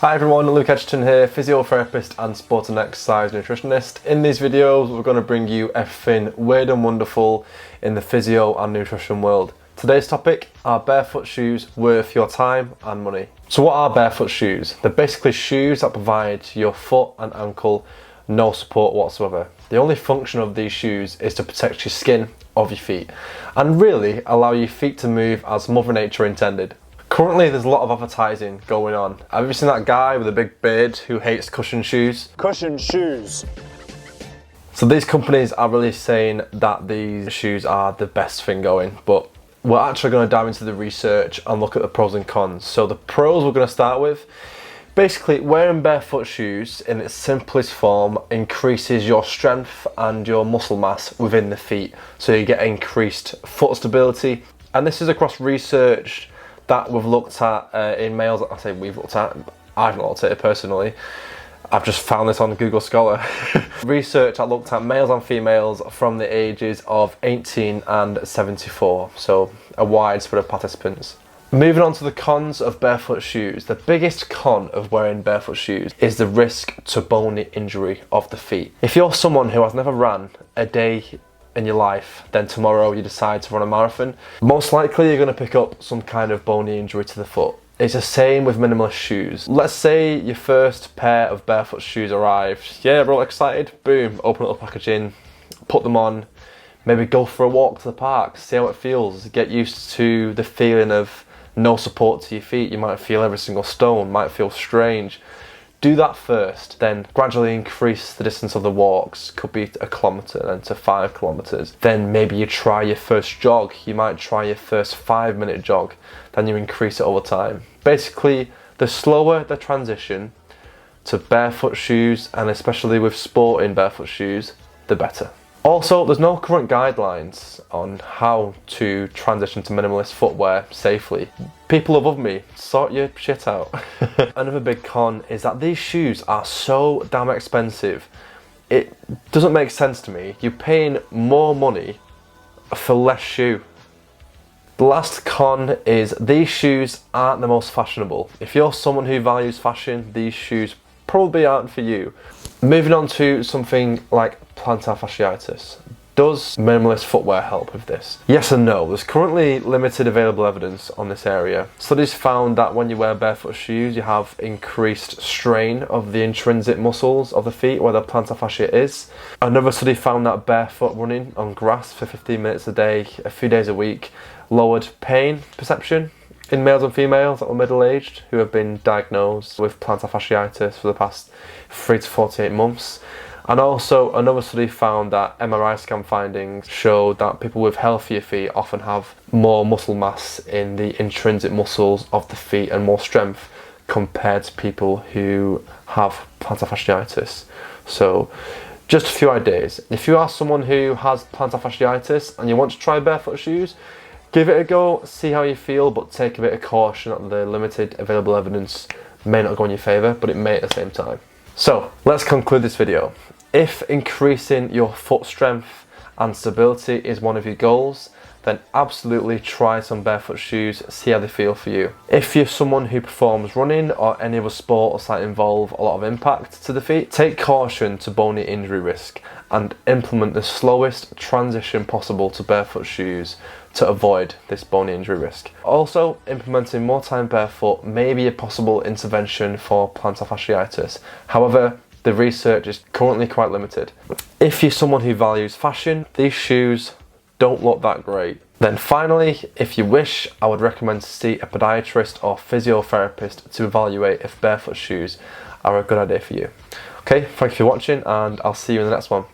Hi everyone, Luke Egerton here, physiotherapist and sport and exercise nutritionist. In these videos we're going to bring you everything weird and wonderful in the physio and nutrition world. Today's topic are barefoot shoes worth your time and money. So what are barefoot shoes? They're basically shoes that provide your foot and ankle no support whatsoever. The only function of these shoes is to protect your skin of your feet and really allow your feet to move as Mother Nature intended. Currently there's a lot of advertising going on. Have you seen that guy with a big beard who hates cushion shoes? Cushion shoes. So these companies are really saying that these shoes are the best thing going, but we're actually going to dive into the research and look at the pros and cons. So the pros we're going to start with. Basically, wearing barefoot shoes in its simplest form increases your strength and your muscle mass within the feet. So you get increased foot stability. And this is across research that we've looked at in males. I say we've looked at, I've not looked at it personally. I've just found this on Google Scholar. Research that looked at males and females from the ages of 18 and 74. So a wide spread of participants. Moving on to the cons of barefoot shoes. The biggest con of wearing barefoot shoes is the risk to bony injury of the feet. If you're someone who has never ran a day in your life, then tomorrow you decide to run a marathon, most likely you're going to pick up some kind of bony injury to the foot. It's the same with minimalist shoes. Let's say your first pair of barefoot shoes arrived. Yeah, we're all excited. Boom, open up the packaging, put them on, maybe go for a walk to the park, see how it feels, get used to the feeling of no support to your feet. You might feel every single stone, might feel strange. Do that first, then gradually increase the distance of the walks. Could be 1 kilometre, then to 5 kilometres. Then maybe you try your first jog. You might try your first 5-minute jog. Then you increase it over time. Basically, the slower the transition to barefoot shoes, and especially with sporting barefoot shoes, the better. Also, there's no current guidelines on how to transition to minimalist footwear safely. People above me, sort your shit out. Another big con is that these shoes are so damn expensive. It doesn't make sense to me. You're paying more money for less shoe. The last con is these shoes aren't the most fashionable. If you're someone who values fashion, these shoes probably aren't for you. Moving on to something like plantar fasciitis. Does minimalist footwear help with this? Yes and no. There's currently limited available evidence on this area. Studies found that when you wear barefoot shoes, you have increased strain of the intrinsic muscles of the feet where the plantar fascia is. Another study found that barefoot running on grass for 15 minutes a day, a few days a week, lowered pain perception in males and females that were middle-aged who have been diagnosed with plantar fasciitis for the past 3 to 48 months. And also another study found that MRI scan findings showed that people with healthier feet often have more muscle mass in the intrinsic muscles of the feet and more strength compared to people who have plantar fasciitis. So just a few ideas. If you are someone who has plantar fasciitis and you want to try barefoot shoes, give it a go, see how you feel, but take a bit of caution that the limited available evidence may not go in your favour, but it may at the same time. So, let's conclude this video. If increasing your foot strength and stability is one of your goals, then absolutely try some barefoot shoes, see how they feel for you. If you're someone who performs running or any other sports that involve a lot of impact to the feet, take caution to bony injury risk and implement the slowest transition possible to barefoot shoes to avoid this bony injury risk. Also, implementing more time barefoot may be a possible intervention for plantar fasciitis. However, the research is currently quite limited. If you're someone who values fashion, these shoes don't look that great. Then finally, if you wish, I would recommend to see a podiatrist or physiotherapist to evaluate if barefoot shoes are a good idea for you. Okay, thank you for watching and I'll see you in the next one.